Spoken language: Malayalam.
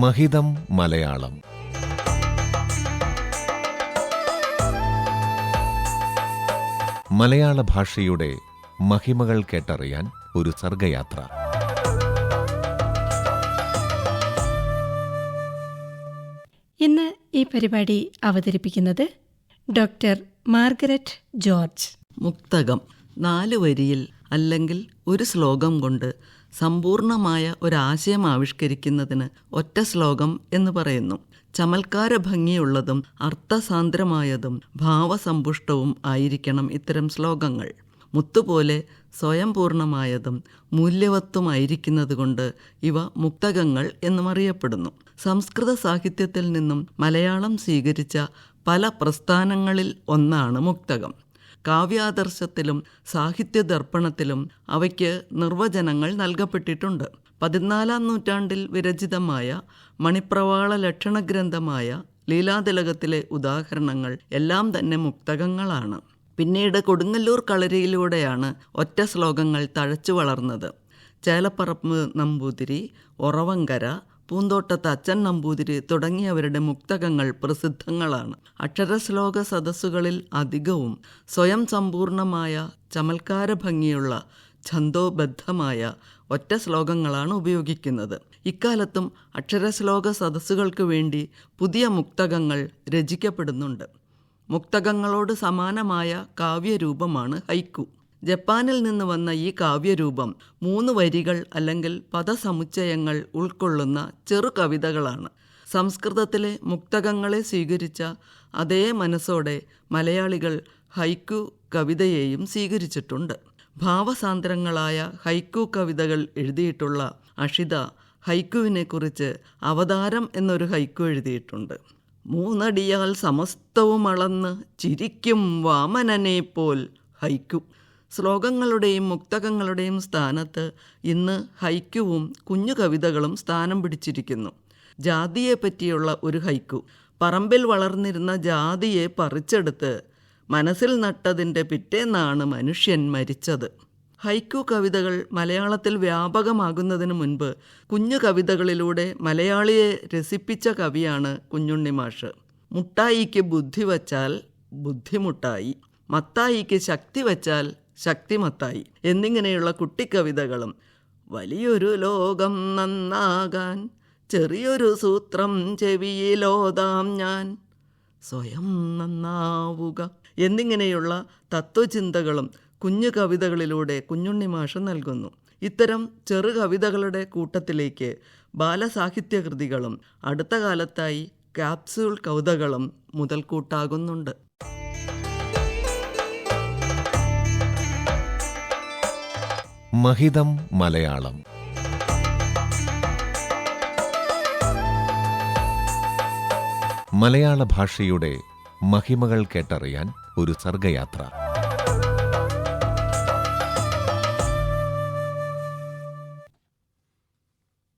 മഹിതം മലയാളം. മലയാള ഭാഷയുടെ മഹിമകൾ കേട്ടറിയാൻ ഒരു സർഗയാത്ര. ഇന്ന് ഈ പരിപാടി അവതരിപ്പിക്കുന്നത് ഡോക്ടർ മാർഗരറ്റ് ജോർജ്. മുക്തകം 4 വരിയിൽ അല്ലെങ്കിൽ ഒരു ശ്ലോകം കൊണ്ട് സമ്പൂർണമായ ഒരാശയം ആവിഷ്കരിക്കുന്നതിന് ഒറ്റ ശ്ലോകം എന്ന് പറയുന്നു. ചമൽക്കാര ഭംഗിയുള്ളതും അർത്ഥസാന്ദ്രമായതും ഭാവസമ്പുഷ്ടവും ആയിരിക്കണം ഇത്തരം ശ്ലോകങ്ങൾ. മുത്തുപോലെ സ്വയം പൂർണ്ണമായതും മൂല്യവത്തുമായിരിക്കുന്നതുകൊണ്ട് ഇവ മുക്തകങ്ങൾ എന്നും അറിയപ്പെടുന്നു. സംസ്കൃത സാഹിത്യത്തിൽ നിന്നും മലയാളം സ്വീകരിച്ച പല പ്രസ്ഥാനങ്ങളിൽ ഒന്നാണ് മുക്തകം. കാവ്യാദർശത്തിലും സാഹിത്യദർപ്പണത്തിലും അവയ്ക്ക് നിർവചനങ്ങൾ നൽകപ്പെട്ടിട്ടുണ്ട്. 14-ാം നൂറ്റാണ്ടിൽ വിരചിതമായ മണിപ്രവാള ലക്ഷണഗ്രന്ഥമായ ലീലാതിലകത്തിലെ ഉദാഹരണങ്ങൾ എല്ലാം തന്നെ മുക്തകങ്ങളാണ്. പിന്നീട് കൊടുങ്ങല്ലൂർ കളരിയിലൂടെയാണ് ഒറ്റ ശ്ലോകങ്ങൾ തഴച്ചു വളർന്നത്. ചേലപ്പറമ്പ് നമ്പൂതിരി, ഒറവങ്കര, പൂന്തോട്ടത്ത് അച്ഛൻ നമ്പൂതിരി തുടങ്ങിയവരുടെ മുക്തകങ്ങൾ പ്രസിദ്ധങ്ങളാണ്. അക്ഷരശ്ലോക സദസ്സുകളിൽ അധികവും സ്വയം സമ്പൂർണമായ ചമൽക്കാര ഭംഗിയുള്ള ഛന്ദോബദ്ധമായ ഒറ്റ ശ്ലോകങ്ങളാണ് ഉപയോഗിക്കുന്നത്. ഇക്കാലത്തും അക്ഷരശ്ലോക സദസ്സുകൾക്ക് വേണ്ടി പുതിയ മുക്തകങ്ങൾ രചിക്കപ്പെടുന്നുണ്ട്. മുക്തകങ്ങളോട് സമാനമായ കാവ്യരൂപമാണ് ഹൈക്കു. ജപ്പാനിൽ നിന്ന് വന്ന ഈ കാവ്യരൂപം 3 വരികൾ അല്ലെങ്കിൽ പദസമുച്ചയങ്ങൾ ഉൾക്കൊള്ളുന്ന ചെറു കവിതകളാണ്. സംസ്കൃതത്തിലെ മുക്തകങ്ങളെ സ്വീകരിച്ച അതേ മനസ്സോടെ മലയാളികൾ ഹൈക്കു കവിതയെയും സ്വീകരിച്ചിട്ടുണ്ട്. ഭാവസാന്ദ്രങ്ങളായ ഹൈക്കു കവിതകൾ എഴുതിയിട്ടുള്ള അഷിത ഹൈക്കുവിനെക്കുറിച്ച് അവതാരം എന്നൊരു ഹൈക്കു എഴുതിയിട്ടുണ്ട്. 3 അടിയാൽ സമസ്തവും അളന്ന് ചിരിക്കും വാമനനെപ്പോൽ ഹൈക്കു. ശ്ലോകങ്ങളുടെയും മുക്തകങ്ങളുടെയും സ്ഥാനത്ത് ഇന്ന് ഹൈക്കുവും കുഞ്ഞു കവിതകളും സ്ഥാനം പിടിച്ചിരിക്കുന്നു. ജാതിയെപ്പറ്റിയുള്ള ഒരു ഹൈക്കു. പറമ്പിൽ വളർന്നിരുന്ന ജാതിയെ പറിച്ചെടുത്ത് മനസ്സിൽ നട്ടതിൻ്റെ പിറ്റേന്നാണ് മനുഷ്യൻ മരിച്ചത്. ഹൈക്കു കവിതകൾ മലയാളത്തിൽ വ്യാപകമാകുന്നതിന് മുൻപ് കുഞ്ഞു കവിതകളിലൂടെ മലയാളിയെ രസിപ്പിച്ച കവിയാണ് കുഞ്ഞുണ്ണി മാഷ്. മുട്ടായിക്ക് ബുദ്ധി വച്ചാൽ ബുദ്ധിമുട്ടായി, മത്തായിക്ക് ശക്തി വച്ചാൽ ശക്തിമത്തായി എന്നിങ്ങനെയുള്ള കുട്ടിക്കവിതകളും വലിയൊരു ലോകം നന്നാകാൻ ചെറിയൊരു സൂത്രം ചെവിയിലോതാം ഞാൻ സ്വയം നന്നാവുക എന്നിങ്ങനെയുള്ള തത്വചിന്തകളും കുഞ്ഞു കവിതകളിലൂടെ കുഞ്ഞുണ്ണി മാഷ് നൽകുന്നു. ഇത്തരം ചെറു കവിതകളുടെ കൂട്ടത്തിലേക്ക് ബാലസാഹിത്യകൃതികളും അടുത്ത കാലത്തായി ക്യാപ്സ്യൂൾ കവിതകളും മുതൽക്കൂട്ടാകുന്നുണ്ട്. മഹിതം മലയാളം. മലയാള ഭാഷയുടെ മഹിമകൾ കേട്ടറിയാൻ ഒരു സർഗയാത്ര.